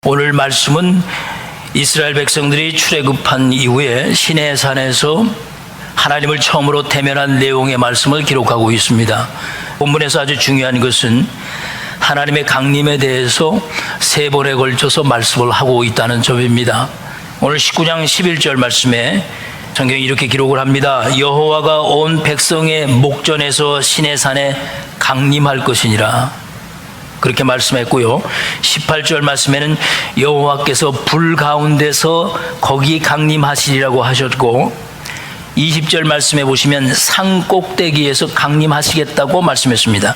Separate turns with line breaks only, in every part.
오늘 말씀은 이스라엘 백성들이 출애굽한 이후에 시내산에서 하나님을 처음으로 대면한 내용의 말씀을 기록하고 있습니다. 본문에서 아주 중요한 것은 하나님의 강림에 대해서 세 번에 걸쳐서 말씀을 하고 있다는 점입니다. 오늘 19장 11절 말씀에 성경이 이렇게 기록을 합니다. 여호와가 온 백성의 목전에서 시내산에 강림할 것이니라. 그렇게 말씀했고요. 18절 말씀에는 여호와께서 불 가운데서 거기 강림하시리라고 하셨고, 20절 말씀에 보시면 산 꼭대기에서 강림하시겠다고 말씀했습니다.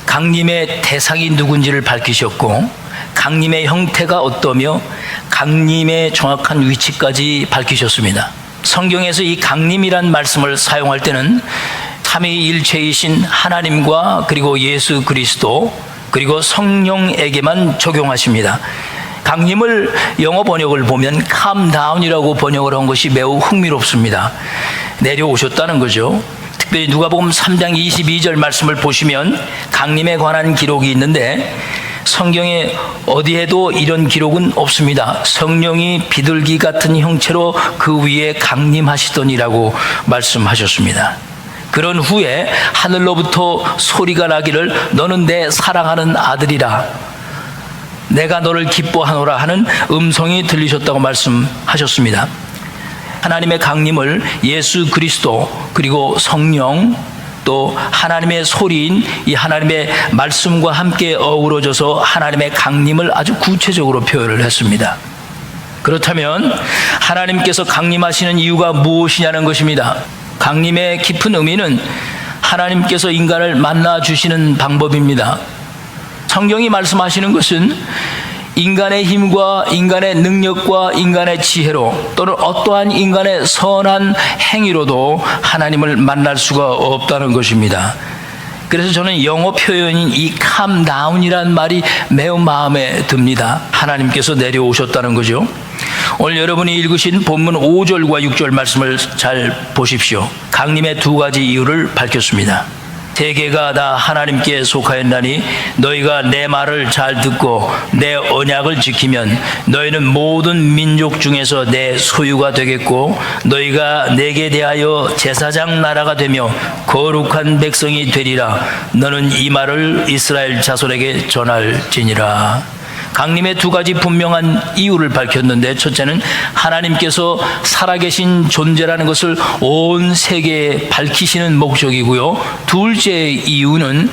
강림의 대상이 누군지를 밝히셨고, 강림의 형태가 어떠며 강림의 정확한 위치까지 밝히셨습니다. 성경에서 이 강림이란 말씀을 사용할 때는 삼위일체이신 하나님과 그리고 예수 그리스도 그리고 성령에게만 적용하십니다. 강림을 영어 번역을 보면 come down이라고 번역을 한 것이 매우 흥미롭습니다. 내려오셨다는 거죠. 특별히 누가복음 3장 22절 말씀을 보시면 강림에 관한 기록이 있는데 성경에 어디에도 이런 기록은 없습니다. 성령이 비둘기 같은 형체로 그 위에 강림하시더니라고 말씀하셨습니다. 그런 후에 하늘로부터 소리가 나기를 너는 내 사랑하는 아들이라 내가 너를 기뻐하노라 하는 음성이 들리셨다고 말씀하셨습니다. 하나님의 강림을 예수 그리스도 그리고 성령 또 하나님의 소리인 이 하나님의 말씀과 함께 어우러져서 하나님의 강림을 아주 구체적으로 표현을 했습니다. 그렇다면 하나님께서 강림하시는 이유가 무엇이냐는 것입니다. 강림의 깊은 의미는 하나님께서 인간을 만나 주시는 방법입니다. 성경이 말씀하시는 것은 인간의 힘과 인간의 능력과 인간의 지혜로 또는 어떠한 인간의 선한 행위로도 하나님을 만날 수가 없다는 것입니다. 그래서 저는 영어 표현인 이 come down이라는 말이 매우 마음에 듭니다. 하나님께서 내려오셨다는 거죠. 오늘 여러분이 읽으신 본문 5절과 6절 말씀을 잘 보십시오. 강림의 두 가지 이유를 밝혔습니다. 세계가 다 하나님께 속하였나니 너희가 내 말을 잘 듣고 내 언약을 지키면 너희는 모든 민족 중에서 내 소유가 되겠고 너희가 내게 대하여 제사장 나라가 되며 거룩한 백성이 되리라. 너는 이 말을 이스라엘 자손에게 전할지니라. 강림의 두 가지 분명한 이유를 밝혔는데, 첫째는 하나님께서 살아계신 존재라는 것을 온 세계에 밝히시는 목적이고요. 둘째 이유는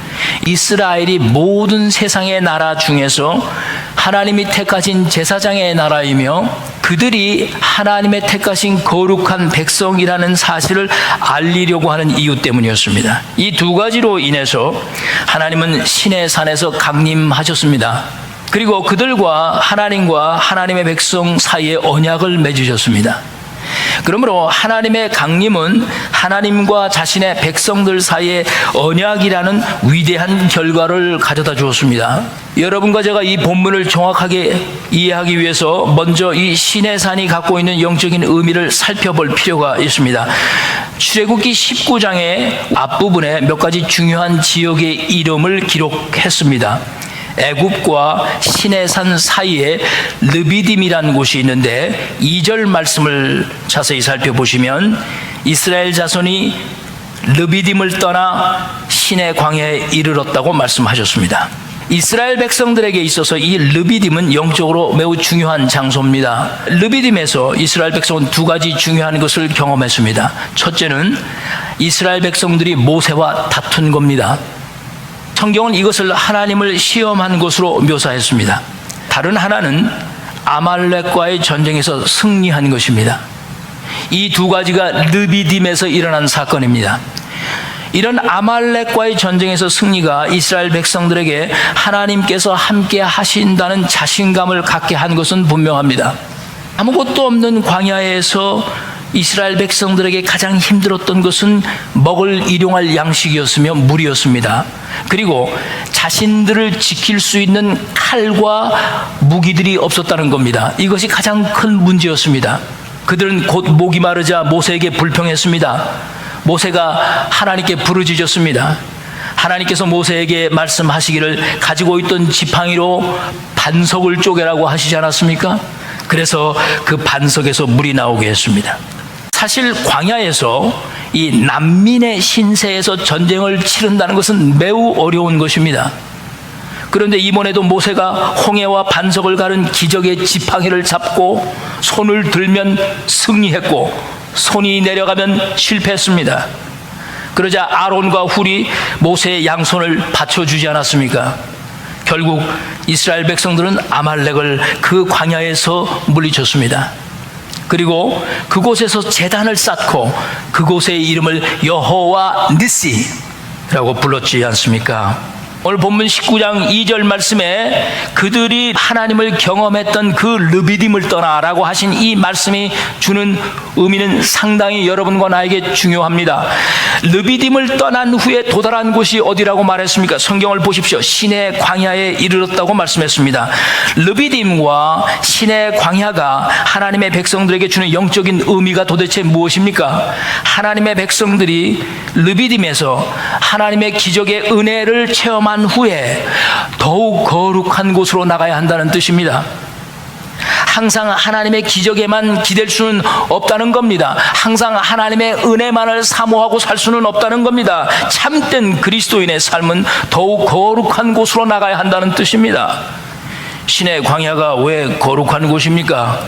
이스라엘이 모든 세상의 나라 중에서 하나님이 택하신 제사장의 나라이며 그들이 하나님의 택하신 거룩한 백성이라는 사실을 알리려고 하는 이유 때문이었습니다. 이 두 가지로 인해서 하나님은 시내산에서 강림하셨습니다. 그리고 그들과 하나님과 하나님의 백성 사이에 언약을 맺으셨습니다. 그러므로 하나님의 강림은 하나님과 자신의 백성들 사이에 언약이라는 위대한 결과를 가져다 주었습니다. 여러분과 제가 이 본문을 정확하게 이해하기 위해서 먼저 이 시내산이 갖고 있는 영적인 의미를 살펴볼 필요가 있습니다. 출애굽기 19장의 앞부분에 몇 가지 중요한 지역의 이름을 기록했습니다. 애굽과 시내산 사이에 르비딤이라는 곳이 있는데 2절 말씀을 자세히 살펴보시면 이스라엘 자손이 르비딤을 떠나 시내 광야에 이르렀다고 말씀하셨습니다. 이스라엘 백성들에게 있어서 이 르비딤은 영적으로 매우 중요한 장소입니다. 르비딤에서 이스라엘 백성은 두 가지 중요한 것을 경험했습니다. 첫째는 이스라엘 백성들이 모세와 다툰 겁니다. 성경은 이것을 하나님을 시험한 것으로 묘사했습니다. 다른 하나는 아말렉과의 전쟁에서 승리한 것입니다. 이 두 가지가 르비딤에서 일어난 사건입니다. 이런 아말렉과의 전쟁에서 승리가 이스라엘 백성들에게 하나님께서 함께 하신다는 자신감을 갖게 한 것은 분명합니다. 아무것도 없는 광야에서 이스라엘 백성들에게 가장 힘들었던 것은 먹을 일용할 양식이었으며 물이었습니다. 그리고 자신들을 지킬 수 있는 칼과 무기들이 없었다는 겁니다. 이것이 가장 큰 문제였습니다. 그들은 곧 목이 마르자 모세에게 불평했습니다. 모세가 하나님께 부르짖었습니다. 하나님께서 모세에게 말씀하시기를 가지고 있던 지팡이로 반석을 쪼개라고 하시지 않았습니까? 그래서 그 반석에서 물이 나오게 했습니다. 사실 광야에서 이 난민의 신세에서 전쟁을 치른다는 것은 매우 어려운 것입니다. 그런데 이번에도 모세가 홍해와 반석을 가른 기적의 지팡이를 잡고 손을 들면 승리했고 손이 내려가면 실패했습니다. 그러자 아론과 훌이 모세의 양손을 받쳐주지 않았습니까? 결국 이스라엘 백성들은 아말렉을 그 광야에서 물리쳤습니다. 그리고 그곳에서 제단을 쌓고 그곳의 이름을 여호와 니시라고 불렀지 않습니까? 오늘 본문 19장 2절 말씀에 그들이 하나님을 경험했던 그 르비딤을 떠나라고 하신 이 말씀이 주는 의미는 상당히 여러분과 나에게 중요합니다. 르비딤을 떠난 후에 도달한 곳이 어디라고 말했습니까? 성경을 보십시오. 시내 광야에 이르렀다고 말씀했습니다. 르비딤과 시내 광야가 하나님의 백성들에게 주는 영적인 의미가 도대체 무엇입니까? 하나님의 백성들이 르비딤에서 하나님의 기적의 은혜를 체험한 후에 더욱 거룩한 곳으로 나가야 한다는 뜻입니다. 항상 하나님의 기적에만 기댈 수는 없다는 겁니다. 항상 하나님의 은혜만을 사모하고 살 수는 없다는 겁니다. 참된 그리스도인의 삶은 더욱 거룩한 곳으로 나가야 한다는 뜻입니다. 신의 광야가 왜 거룩한 곳입니까?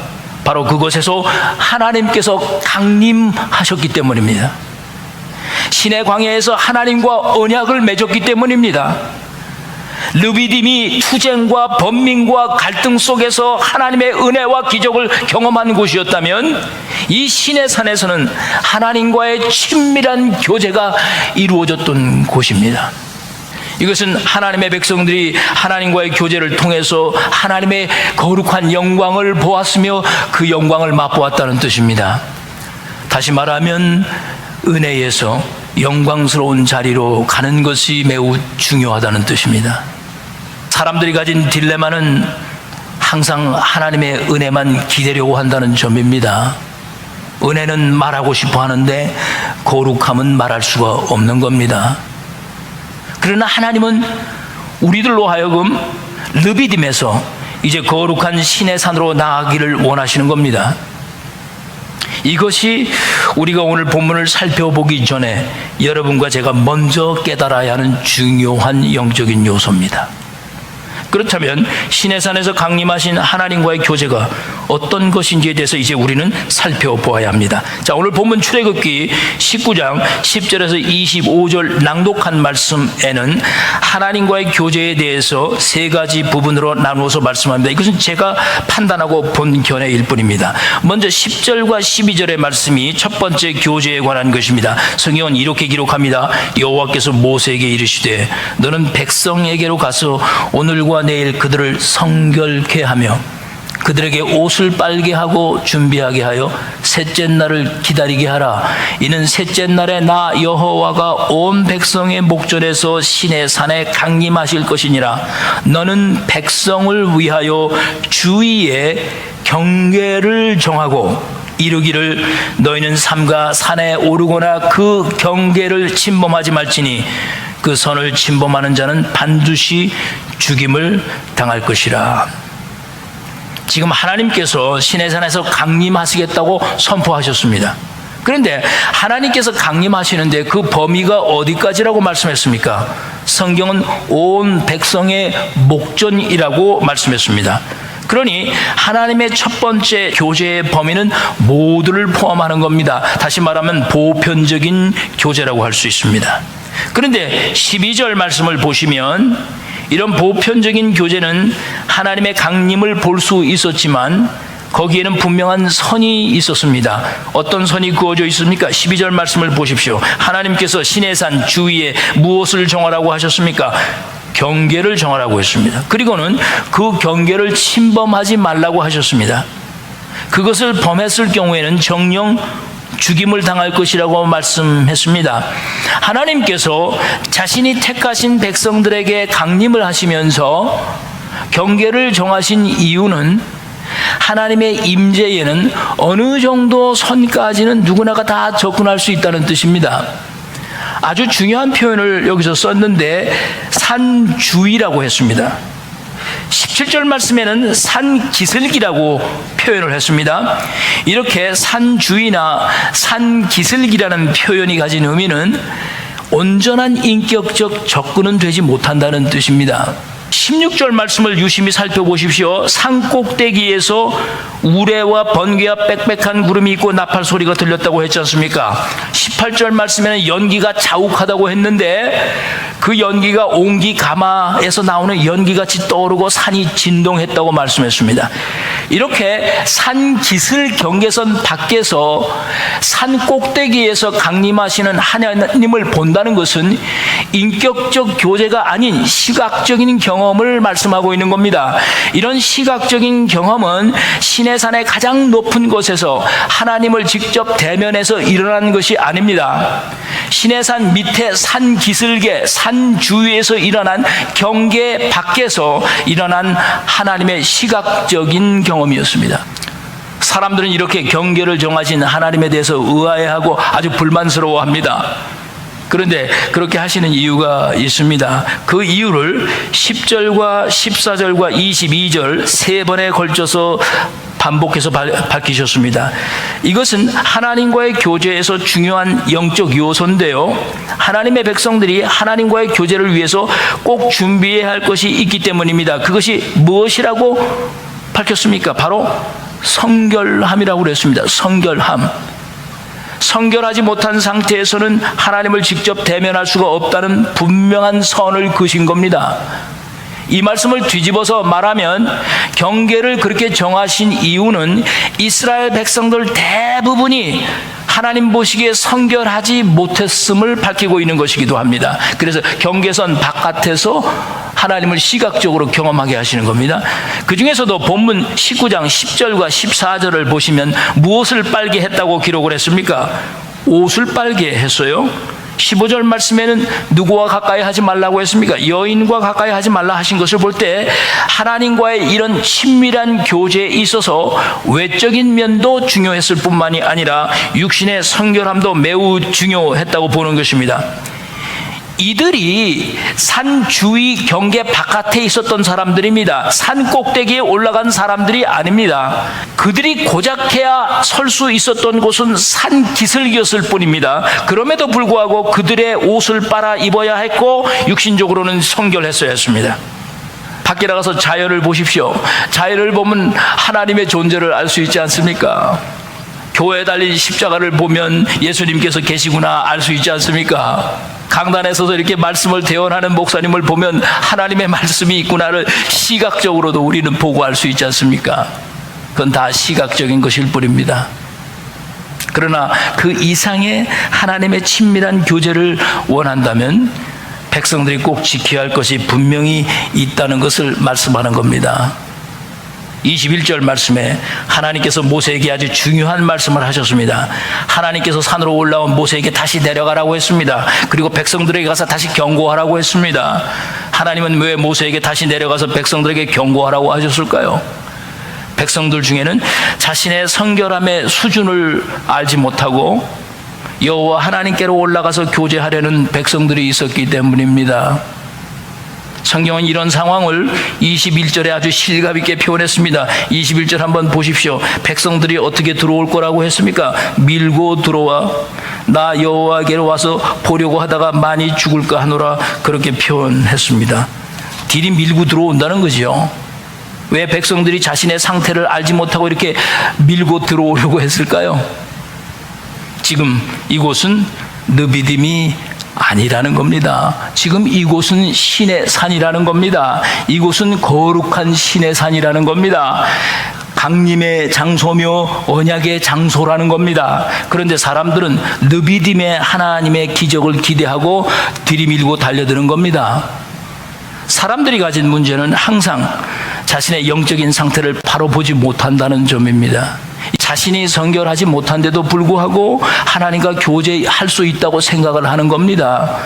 바로 그곳에서 하나님께서 강림하셨기 때문입니다. 신의 광야에서 하나님과 언약을 맺었기 때문입니다. 르비딤이 투쟁과 번민과 갈등 속에서 하나님의 은혜와 기적을 경험한 곳이었다면 이 신의 산에서는 하나님과의 친밀한 교제가 이루어졌던 곳입니다. 이것은 하나님의 백성들이 하나님과의 교제를 통해서 하나님의 거룩한 영광을 보았으며 그 영광을 맛보았다는 뜻입니다. 다시 말하면 은혜에서 영광스러운 자리로 가는 것이 매우 중요하다는 뜻입니다. 사람들이 가진 딜레마는 항상 하나님의 은혜만 기대려고 한다는 점입니다. 은혜는 말하고 싶어 하는데 거룩함은 말할 수가 없는 겁니다. 그러나 하나님은 우리들로 하여금 르비딤에서 이제 거룩한 신의 산으로 나아가기를 원하시는 겁니다. 이것이 우리가 오늘 본문을 살펴보기 전에 여러분과 제가 먼저 깨달아야 하는 중요한 영적인 요소입니다. 그렇다면 신의 산에서 강림하신 하나님과의 교제가 어떤 것인지에 대해서 이제 우리는 살펴보아야 합니다. 자, 오늘 본문 출애굽기 19장 10절에서 25절 낭독한 말씀에는 하나님과의 교제에 대해서 세 가지 부분으로 나누어서 말씀합니다. 이것은 제가 판단하고 본 견해일 뿐입니다. 먼저 10절과 12절의 말씀이 첫 번째 교제에 관한 것입니다. 성경은 이렇게 기록합니다. 여호와께서 모세에게 이르시되 너는 백성에게로 가서 오늘과 내일 그들을 성결케 하며 그들에게 옷을 빨게 하고 준비하게 하여 셋째 날을 기다리게 하라. 이는 셋째 날에 나 여호와가 온 백성의 목전에서 시내 산에 강림하실 것이니라. 너는 백성을 위하여 주위에 경계를 정하고 이르기를 너희는 삼가 산에 오르거나 그 경계를 침범하지 말지니 그 선을 침범하는 자는 반드시 죽임을 당할 것이라. 지금 하나님께서 시내산에서 강림하시겠다고 선포하셨습니다. 그런데 하나님께서 강림하시는데 그 범위가 어디까지라고 말씀했습니까? 성경은 온 백성의 목전이라고 말씀했습니다. 그러니 하나님의 첫 번째 교제의 범위는 모두를 포함하는 겁니다. 다시 말하면 보편적인 교제라고 할 수 있습니다. 그런데 12절 말씀을 보시면 이런 보편적인 교제는 하나님의 강림을 볼 수 있었지만 거기에는 분명한 선이 있었습니다. 어떤 선이 그어져 있습니까? 12절 말씀을 보십시오. 하나님께서 시내산 주위에 무엇을 정하라고 하셨습니까? 경계를 정하라고 했습니다. 그리고는 그 경계를 침범하지 말라고 하셨습니다. 그것을 범했을 경우에는 정령 죽임을 당할 것이라고 말씀했습니다. 하나님께서 자신이 택하신 백성들에게 강림을 하시면서 경계를 정하신 이유는 하나님의 임재에는 어느 정도 선까지는 누구나가 다 접근할 수 있다는 뜻입니다. 아주 중요한 표현을 여기서 썼는데 산주위라고 했습니다. 17절 말씀에는 산기슭이라고 표현을 했습니다. 이렇게 산주위나 산기슭이라는 표현이 가진 의미는 온전한 인격적 접근은 되지 못한다는 뜻입니다. 16절 말씀을 유심히 살펴보십시오. 산 꼭대기에서 우레와 번개와 빽빽한 구름이 있고 나팔 소리가 들렸다고 했지 않습니까? 18절 말씀에는 연기가 자욱하다고 했는데 그 연기가 옹기 가마에서 나오는 연기같이 떠오르고 산이 진동했다고 말씀했습니다. 이렇게 산 기슭 경계선 밖에서 산 꼭대기에서 강림하시는 하나님을 본다는 것은 인격적 교제가 아닌 시각적인 경험을 말씀하고 있는 겁니다. 이런 시각적인 경험은 시내산의 가장 높은 곳에서 하나님을 직접 대면해서 일어나는 것이 아닙니다. 시내산 밑에 산 기슭에 산 주위에서 일어난 경계 밖에서 일어난 하나님의 시각적인 경험이었습니다. 사람들은 이렇게 경계를 정하신 하나님에 대해서 의아해하고 아주 불만스러워합니다. 그런데 그렇게 하시는 이유가 있습니다. 그 이유를 10절과 14절과 22절 세 번에 걸쳐서 반복해서 밝히셨습니다. 이것은 하나님과의 교제에서 중요한 영적 요소인데요, 하나님의 백성들이 하나님과의 교제를 위해서 꼭 준비해야 할 것이 있기 때문입니다. 그것이 무엇이라고 밝혔습니까? 바로 성결함이라고 그랬습니다. 성결함. 성결하지 못한 상태에서는 하나님을 직접 대면할 수가 없다는 분명한 선을 그신 겁니다. 이 말씀을 뒤집어서 말하면 경계를 그렇게 정하신 이유는 이스라엘 백성들 대부분이 하나님 보시기에 성결하지 못했음을 밝히고 있는 것이기도 합니다. 그래서 경계선 바깥에서 하나님을 시각적으로 경험하게 하시는 겁니다. 그 중에서도 본문 19장 10절과 14절을 보시면 무엇을 빨게 했다고 기록을 했습니까? 옷을 빨게 했어요. 15절 말씀에는 누구와 가까이 하지 말라고 했습니까? 여인과 가까이 하지 말라 하신 것을 볼 때 하나님과의 이런 친밀한 교제에 있어서 외적인 면도 중요했을 뿐만이 아니라 육신의 성결함도 매우 중요했다고 보는 것입니다. 이들이 산 주위 경계 바깥에 있었던 사람들입니다. 산 꼭대기에 올라간 사람들이 아닙니다. 그들이 고작해야 설 수 있었던 곳은 산 기슭이었을 뿐입니다. 그럼에도 불구하고 그들의 옷을 빨아 입어야 했고 육신적으로는 성결했어야 했습니다. 밖에 나가서 자연을 보십시오. 자연을 보면 하나님의 존재를 알 수 있지 않습니까? 교회에 달린 십자가를 보면 예수님께서 계시구나 알 수 있지 않습니까? 강단에 서서 이렇게 말씀을 대언하는 목사님을 보면 하나님의 말씀이 있구나를 시각적으로도 우리는 보고 알 수 있지 않습니까? 그건 다 시각적인 것일 뿐입니다. 그러나 그 이상의 하나님의 친밀한 교제를 원한다면 백성들이 꼭 지켜야 할 것이 분명히 있다는 것을 말씀하는 겁니다. 21절 말씀에 하나님께서 모세에게 아주 중요한 말씀을 하셨습니다. 하나님께서 산으로 올라온 모세에게 다시 내려가라고 했습니다. 그리고 백성들에게 가서 다시 경고하라고 했습니다. 하나님은 왜 모세에게 다시 내려가서 백성들에게 경고하라고 하셨을까요? 백성들 중에는 자신의 성결함의 수준을 알지 못하고 여호와 하나님께로 올라가서 교제하려는 백성들이 있었기 때문입니다. 성경은 이런 상황을 21절에 아주 실감 있게 표현했습니다. 21절 한번 보십시오. 백성들이 어떻게 들어올 거라고 했습니까? 밀고 들어와 나 여호와께로 와서 보려고 하다가 많이 죽을까 하노라, 그렇게 표현했습니다. 딜이 밀고 들어온다는 거죠. 왜 백성들이 자신의 상태를 알지 못하고 이렇게 밀고 들어오려고 했을까요? 지금 이곳은 느비딤이 아니라는 겁니다. 지금 이곳은 신의 산이라는 겁니다. 이곳은 거룩한 신의 산이라는 겁니다. 강림의 장소며 언약의 장소라는 겁니다. 그런데 사람들은 느비딤의 하나님의 기적을 기대하고 들이밀고 달려드는 겁니다. 사람들이 가진 문제는 항상 자신의 영적인 상태를 바로 보지 못한다는 점입니다. 자신이 성결하지 못한데도 불구하고 하나님과 교제할 수 있다고 생각을 하는 겁니다.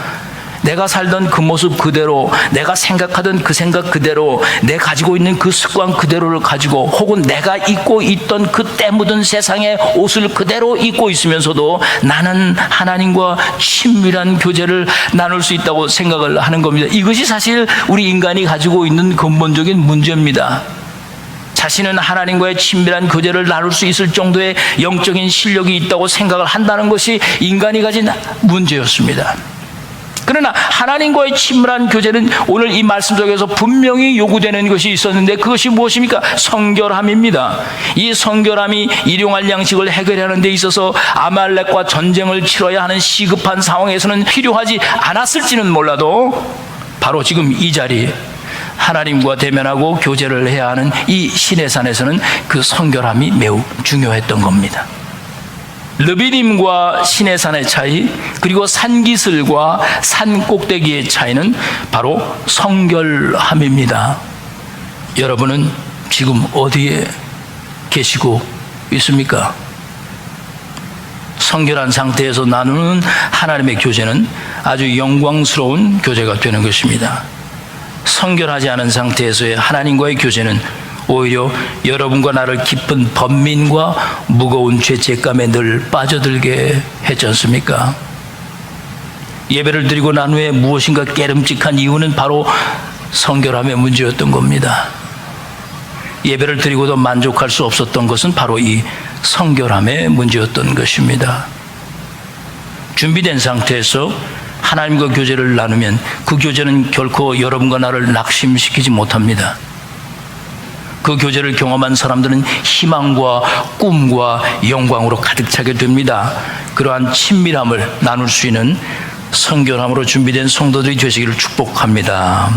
내가 살던 그 모습 그대로, 내가 생각하던 그 생각 그대로, 내 가지고 있는 그 습관 그대로를 가지고, 혹은 내가 입고 있던 그 때 묻은 세상의 옷을 그대로 입고 있으면서도 나는 하나님과 친밀한 교제를 나눌 수 있다고 생각을 하는 겁니다. 이것이 사실 우리 인간이 가지고 있는 근본적인 문제입니다. 자신은 하나님과의 친밀한 교제를 나눌 수 있을 정도의 영적인 실력이 있다고 생각을 한다는 것이 인간이 가진 문제였습니다. 그러나 하나님과의 친밀한 교제는 오늘 이 말씀 속에서 분명히 요구되는 것이 있었는데, 그것이 무엇입니까? 성결함입니다. 이 성결함이 일용할 양식을 해결하는 데 있어서 아말렉과 전쟁을 치러야 하는 시급한 상황에서는 필요하지 않았을지는 몰라도, 바로 지금 이 자리에 하나님과 대면하고 교제를 해야 하는 이 시내산에서는 그 성결함이 매우 중요했던 겁니다. 르비딤과 시내산의 차이, 그리고 산기슭과 산 꼭대기의 차이는 바로 성결함입니다. 여러분은 지금 어디에 계시고 있습니까? 성결한 상태에서 나누는 하나님의 교제는 아주 영광스러운 교제가 되는 것입니다. 성결하지 않은 상태에서의 하나님과의 교제는 오히려 여러분과 나를 깊은 번민과 무거운 죄책감에 늘 빠져들게 했지 않습니까? 예배를 드리고 난 후에 무엇인가 깨름직한 이유는 바로 성결함의 문제였던 겁니다. 예배를 드리고도 만족할 수 없었던 것은 바로 이 성결함의 문제였던 것입니다. 준비된 상태에서 하나님과 교제를 나누면 그 교제는 결코 여러분과 나를 낙심시키지 못합니다. 그 교제를 경험한 사람들은 희망과 꿈과 영광으로 가득 차게 됩니다. 그러한 친밀함을 나눌 수 있는 성결함으로 준비된 성도들이 되시기를 축복합니다.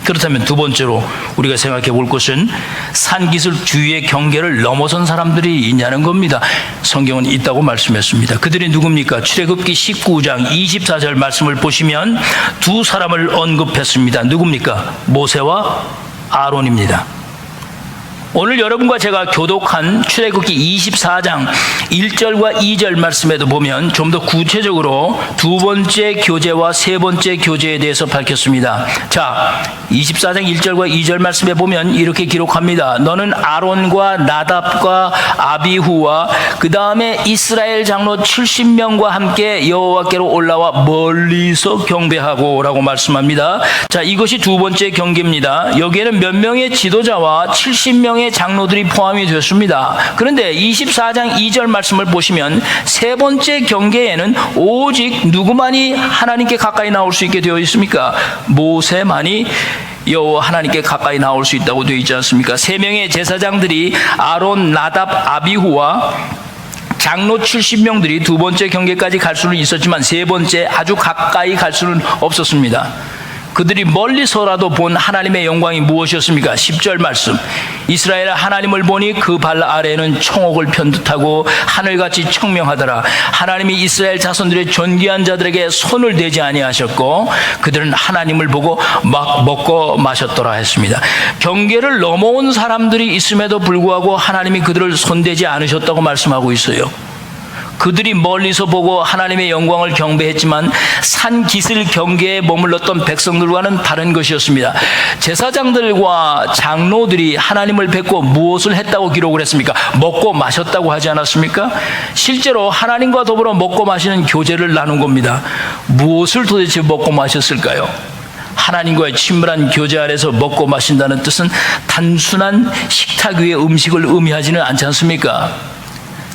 그렇다면 두 번째로 우리가 생각해 볼 것은 산기슭 주위의 경계를 넘어선 사람들이 있냐는 겁니다. 성경은 있다고 말씀했습니다. 그들이 누굽니까? 출애굽기 19장 24절 말씀을 보시면 두 사람을 언급했습니다. 누굽니까? 모세와 아론입니다. 오늘 여러분과 제가 교독한 출애굽기 24장 1절과 2절 말씀에도 보면 좀 더 구체적으로 두 번째 교제와 세 번째 교제에 대해서 밝혔습니다. 자, 24장 1절과 2절 말씀에 보면 이렇게 기록합니다. 너는 아론과 나답과 아비후와 그 다음에 이스라엘 장로 70명과 함께 여호와께로 올라와 멀리서 경배하고 라고 말씀합니다. 자, 이것이 두 번째 경계입니다. 여기에는 몇 명의 지도자와 70명의 장로들이 포함이 되었습니다. 그런데 24장 2절 말씀을 보시면 세 번째 경계에는 오직 누구만이 하나님께 가까이 나올 수 있게 되어 있습니까? 모세만이 여호와 하나님께 가까이 나올 수 있다고 되어 있지 않습니까? 세 명의 제사장들이 아론, 나답, 아비후와 장로 70명들이 두 번째 경계까지 갈 수는 있었지만 세 번째 아주 가까이 갈 수는 없었습니다. 그들이 멀리서라도 본 하나님의 영광이 무엇이었습니까? 10절 말씀. 이스라엘 하나님을 보니 그 발 아래에는 청옥을 편듯하고 하늘같이 청명하더라. 하나님이 이스라엘 자손들의 존귀한 자들에게 손을 대지 아니하셨고 그들은 하나님을 보고 막 먹고 마셨더라 했습니다. 경계를 넘어온 사람들이 있음에도 불구하고 하나님이 그들을 손대지 않으셨다고 말씀하고 있어요. 그들이 멀리서 보고 하나님의 영광을 경배했지만 산기슭 경계에 머물렀던 백성들과는 다른 것이었습니다. 제사장들과 장로들이 하나님을 뵙고 무엇을 했다고 기록을 했습니까? 먹고 마셨다고 하지 않았습니까? 실제로 하나님과 더불어 먹고 마시는 교제를 나눈 겁니다. 무엇을 도대체 먹고 마셨을까요? 하나님과의 친밀한 교제 안에서 먹고 마신다는 뜻은 단순한 식탁 위의 음식을 의미하지는 않지 않습니까?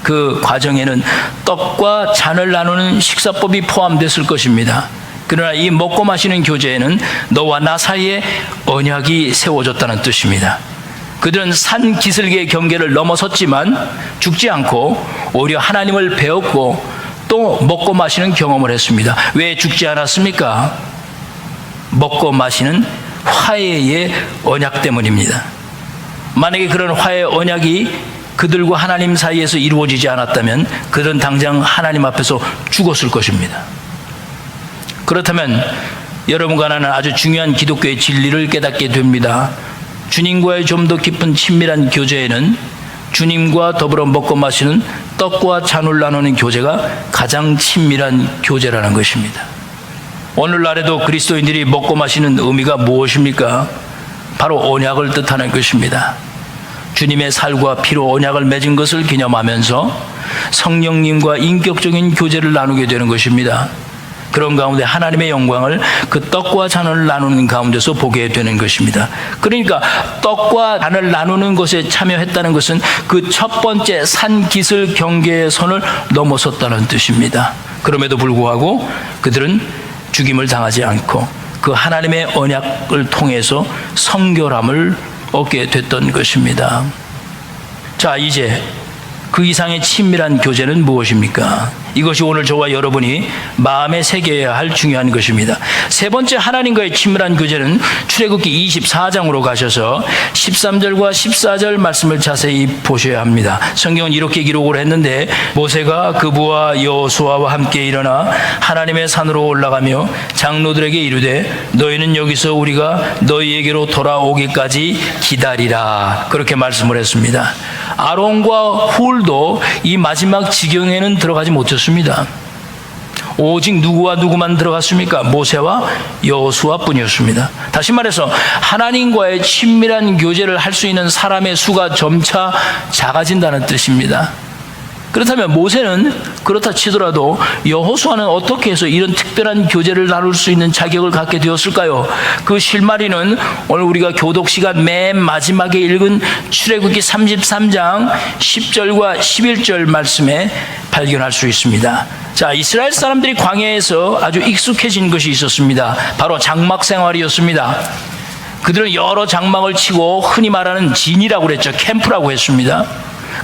그 과정에는 떡과 잔을 나누는 식사법이 포함됐을 것입니다. 그러나 이 먹고 마시는 교제에는 너와 나 사이에 언약이 세워졌다는 뜻입니다. 그들은 산기슭의 경계를 넘어섰지만 죽지 않고 오히려 하나님을 배웠고 또 먹고 마시는 경험을 했습니다. 왜 죽지 않았습니까? 먹고 마시는 화해의 언약 때문입니다. 만약에 그런 화해의 언약이 그들과 하나님 사이에서 이루어지지 않았다면 그들은 당장 하나님 앞에서 죽었을 것입니다. 그렇다면 여러분과 나는 아주 중요한 기독교의 진리를 깨닫게 됩니다. 주님과의 좀 더 깊은 친밀한 교제에는 주님과 더불어 먹고 마시는 떡과 잔을 나누는 교제가 가장 친밀한 교제라는 것입니다. 오늘날에도 그리스도인들이 먹고 마시는 의미가 무엇입니까? 바로 언약을 뜻하는 것입니다. 주님의 살과 피로 언약을 맺은 것을 기념하면서 성령님과 인격적인 교제를 나누게 되는 것입니다. 그런 가운데 하나님의 영광을 그 떡과 잔을 나누는 가운데서 보게 되는 것입니다. 그러니까 떡과 잔을 나누는 것에 참여했다는 것은 그 첫 번째 산기슬 경계의 선을 넘어섰다는 뜻입니다. 그럼에도 불구하고 그들은 죽임을 당하지 않고 그 하나님의 언약을 통해서 성결함을 얻게 됐던 것입니다. 자, 이제 그 이상의 친밀한 교제는 무엇입니까? 이것이 오늘 저와 여러분이 마음에 새겨야 할 중요한 것입니다. 세 번째 하나님과의 친밀한 교제는 출애굽기 24장으로 가셔서 13절과 14절 말씀을 자세히 보셔야 합니다. 성경은 이렇게 기록을 했는데 모세가 그 부하 여호수아와 함께 일어나 하나님의 산으로 올라가며 장로들에게 이르되 너희는 여기서 우리가 너희에게로 돌아오기까지 기다리라, 그렇게 말씀을 했습니다. 아론과 훌도 이 마지막 지경에는 들어가지 못했습니다. 오직 누구와 누구만 들어갔습니까? 모세와 여호수아뿐이었습니다. 다시 말해서 하나님과의 친밀한 교제를 할 수 있는 사람의 수가 점차 작아진다는 뜻입니다. 그렇다면 모세는 그렇다 치더라도 여호수아는 어떻게 해서 이런 특별한 교제를 나눌 수 있는 자격을 갖게 되었을까요? 그 실마리는 오늘 우리가 교독 시간 맨 마지막에 읽은 출애굽기 33장 10절과 11절 말씀에 발견할 수 있습니다. 자, 이스라엘 사람들이 광야에서 아주 익숙해진 것이 있었습니다. 바로 장막 생활이었습니다. 그들은 여러 장막을 치고 흔히 말하는 진이라고 그랬죠. 캠프라고 했습니다.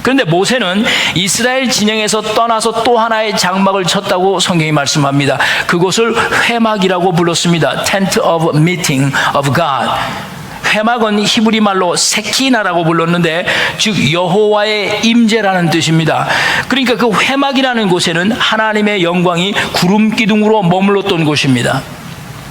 그런데 모세는 이스라엘 진영에서 떠나서 또 하나의 장막을 쳤다고 성경이 말씀합니다. 그곳을 회막이라고 불렀습니다. Tent of Meeting of God. 회막은 히브리 말로 세키나라고 불렀는데 즉 여호와의 임재라는 뜻입니다. 그러니까 그 회막이라는 곳에는 하나님의 영광이 구름 기둥으로 머물렀던 곳입니다.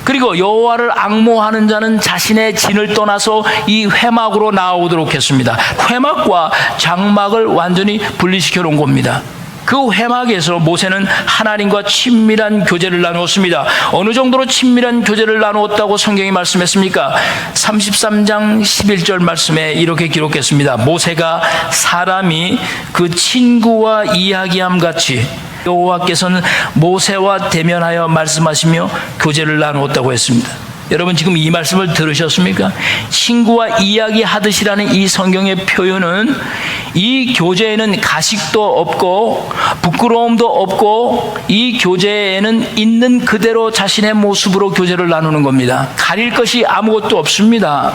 그리고 여호와를 앙모하는 자는 자신의 진을 떠나서 이 회막으로 나오도록 했습니다. 회막과 장막을 완전히 분리시켜 놓은 겁니다. 그 회막에서 모세는 하나님과 친밀한 교제를 나누었습니다. 어느 정도로 친밀한 교제를 나누었다고 성경이 말씀했습니까? 33장 11절 말씀에 이렇게 기록했습니다. 모세가 사람이 그 친구와 이야기함 같이 여호와께서는 모세와 대면하여 말씀하시며 교제를 나누었다고 했습니다. 여러분 지금 이 말씀을 들으셨습니까? 친구와 이야기하듯이라는 이 성경의 표현은 이 교제에는 가식도 없고 부끄러움도 없고 이 교제에는 있는 그대로 자신의 모습으로 교제를 나누는 겁니다. 가릴 것이 아무것도 없습니다.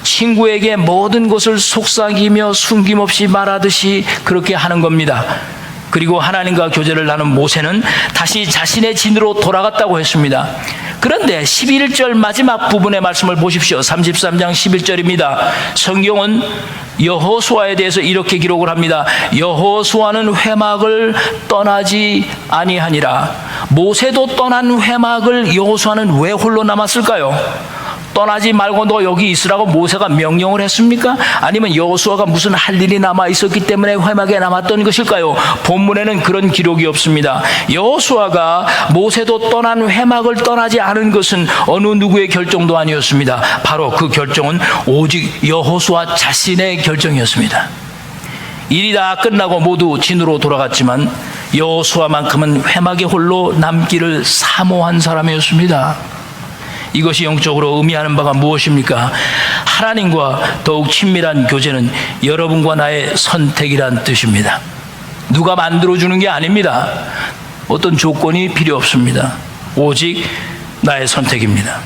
친구에게 모든 것을 속삭이며 숨김없이 말하듯이 그렇게 하는 겁니다. 그리고 하나님과 교제를 나눈 모세는 다시 자신의 진으로 돌아갔다고 했습니다. 그런데 11절 마지막 부분의 말씀을 보십시오. 33장 11절입니다. 성경은 여호수아에 대해서 이렇게 기록을 합니다. 여호수아는 회막을 떠나지 아니하니라. 모세도 떠난 회막을 여호수아는 왜 홀로 남았을까요? 떠나지 말고 너 여기 있으라고 모세가 명령을 했습니까? 아니면 여호수아가 무슨 할 일이 남아 있었기 때문에 회막에 남았던 것일까요? 본문에는 그런 기록이 없습니다. 여호수아가 모세도 떠난 회막을 떠나지 않은 것은 어느 누구의 결정도 아니었습니다. 바로 그 결정은 오직 여호수아 자신의 결정이었습니다. 일이 다 끝나고 모두 진으로 돌아갔지만 여호수아만큼은 회막에 홀로 남기를 사모한 사람이었습니다. 이것이 영적으로 의미하는 바가 무엇입니까? 하나님과 더욱 친밀한 교제는 여러분과 나의 선택이란 뜻입니다. 누가 만들어주는 게 아닙니다. 어떤 조건이 필요 없습니다. 오직 나의 선택입니다.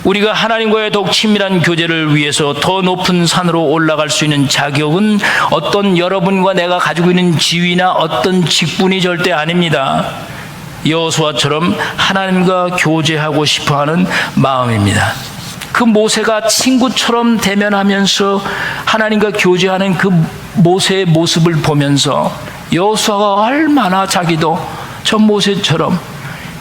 우리가 하나님과의 더욱 친밀한 교제를 위해서 더 높은 산으로 올라갈 수 있는 자격은 어떤 여러분과 내가 가지고 있는 지위나 어떤 직분이 절대 아닙니다. 여호수아처럼 하나님과 교제하고 싶어하는 마음입니다. 그 모세가 친구처럼 대면하면서 하나님과 교제하는 그 모세의 모습을 보면서 여호수아가 얼마나 자기도 저 모세처럼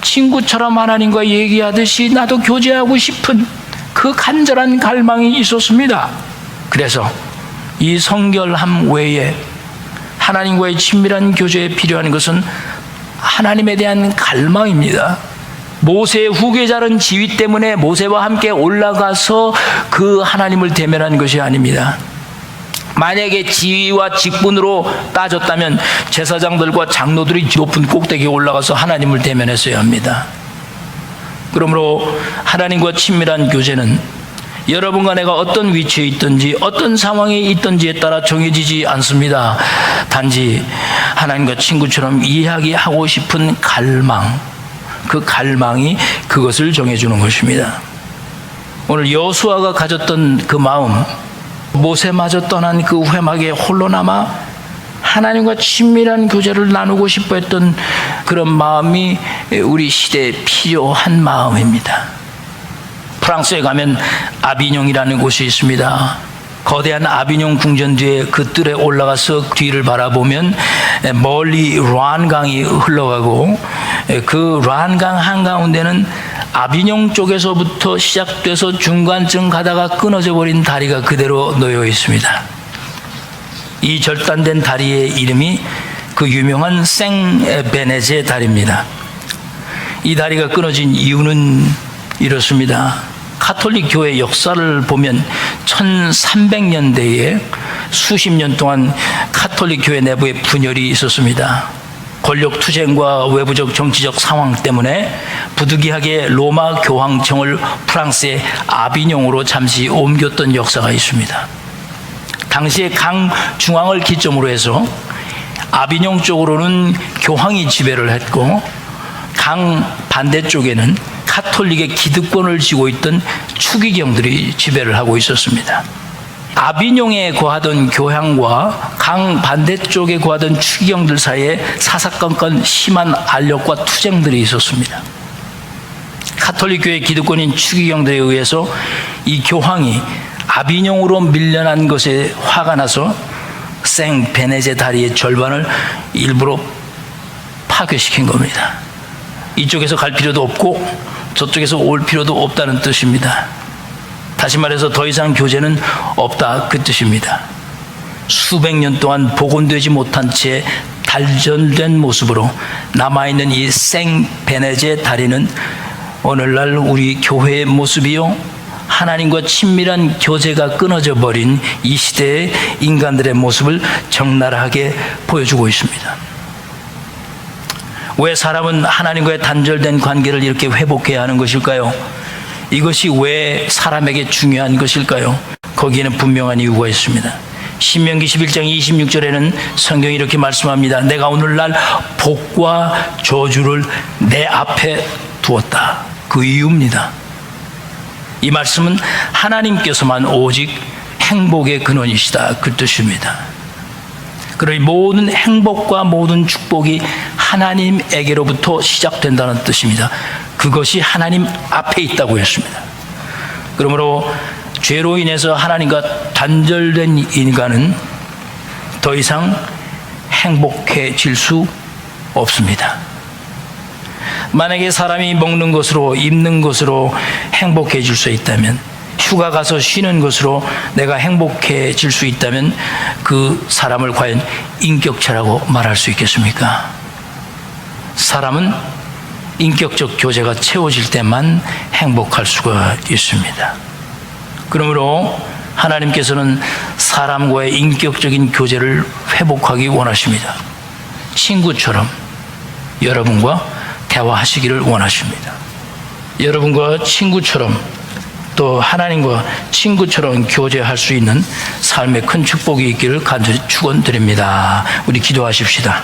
친구처럼 하나님과 얘기하듯이 나도 교제하고 싶은 그 간절한 갈망이 있었습니다. 그래서 이 성결함 외에 하나님과의 친밀한 교제에 필요한 것은 하나님에 대한 갈망입니다. 모세의 후계자는 지위 때문에 모세와 함께 올라가서 그 하나님을 대면한 것이 아닙니다. 만약에 지위와 직분으로 따졌다면 제사장들과 장로들이 높은 꼭대기에 올라가서 하나님을 대면했어야 합니다. 그러므로 하나님과 친밀한 교제는 여러분과 내가 어떤 위치에 있든지 어떤 상황에 있든지에 따라 정해지지 않습니다. 단지 하나님과 친구처럼 이야기하고 싶은 갈망, 그 갈망이 그것을 정해주는 것입니다. 오늘 여호수아가 가졌던 그 마음, 모세마저 떠난 그 회막에 홀로 남아 하나님과 친밀한 교제를 나누고 싶어 했던 그런 마음이 우리 시대에 필요한 마음입니다. 프랑스에 가면 아비뇽이라는 곳이 있습니다. 거대한 아비뇽 궁전 뒤에 그 뜰에 올라가서 뒤를 바라보면 멀리 르한강이 흘러가고 그 르한강 한가운데는 아비뇽 쪽에서부터 시작돼서 중간쯤 가다가 끊어져 버린 다리가 그대로 놓여 있습니다. 이 절단된 다리의 이름이 그 유명한 생베네제 다리입니다. 이 다리가 끊어진 이유는 이렇습니다. 가톨릭 교회 역사를 보면 1300년대에 수십 년 동안 가톨릭 교회 내부에 분열이 있었습니다. 권력 투쟁과 외부적 정치적 상황 때문에 부득이하게 로마 교황청을 프랑스의 아비뇽으로 잠시 옮겼던 역사가 있습니다. 당시에 강 중앙을 기점으로 해서 아비뇽 쪽으로는 교황이 지배를 했고 강 반대쪽에는 가톨릭의 기득권을 쥐고 있던 추기경들이 지배를 하고 있었습니다. 아비뇽에 거하던 교황과 강 반대쪽에 거하던 추기경들 사이에 사사건건 심한 알력과 투쟁들이 있었습니다. 가톨릭 교회 기득권인 추기경들에 의해서 이 교황이 아비뇽으로 밀려난 것에 화가 나서 생베네제 다리의 절반을 일부러 파괴시킨 겁니다. 이쪽에서 갈 필요도 없고 저쪽에서 올 필요도 없다는 뜻입니다. 다시 말해서 더 이상 교제는 없다, 그 뜻입니다. 수백 년 동안 복원되지 못한 채 단절된 모습으로 남아있는 이 생베네제 다리는 오늘날 우리 교회의 모습이요, 하나님과 친밀한 교제가 끊어져 버린 이 시대의 인간들의 모습을 적나라하게 보여주고 있습니다. 왜 사람은 하나님과의 단절된 관계를 이렇게 회복해야 하는 것일까요? 이것이 왜 사람에게 중요한 것일까요? 거기에는 분명한 이유가 있습니다. 신명기 11장 26절에는 성경이 이렇게 말씀합니다. 내가 오늘날 복과 저주를 내 앞에 두었다. 그 이유입니다. 이 말씀은 하나님께서만 오직 행복의 근원이시다, 그 뜻입니다. 그러니 모든 행복과 모든 축복이 하나님에게로부터 시작된다는 뜻입니다. 그것이 하나님 앞에 있다고 했습니다. 그러므로 죄로 인해서 하나님과 단절된 인간은 더 이상 행복해질 수 없습니다. 만약에 사람이 먹는 것으로 입는 것으로 행복해질 수 있다면, 휴가 가서 쉬는 것으로 내가 행복해질 수 있다면 그 사람을 과연 인격체라고 말할 수 있겠습니까? 사람은 인격적 교제가 채워질 때만 행복할 수가 있습니다. 그러므로 하나님께서는 사람과의 인격적인 교제를 회복하기 원하십니다. 친구처럼 여러분과 대화하시기를 원하십니다. 여러분과 친구처럼, 또 하나님과 친구처럼 교제할 수 있는 삶의 큰 축복이 있기를 간절히 축원드립니다. 우리 기도하십시다.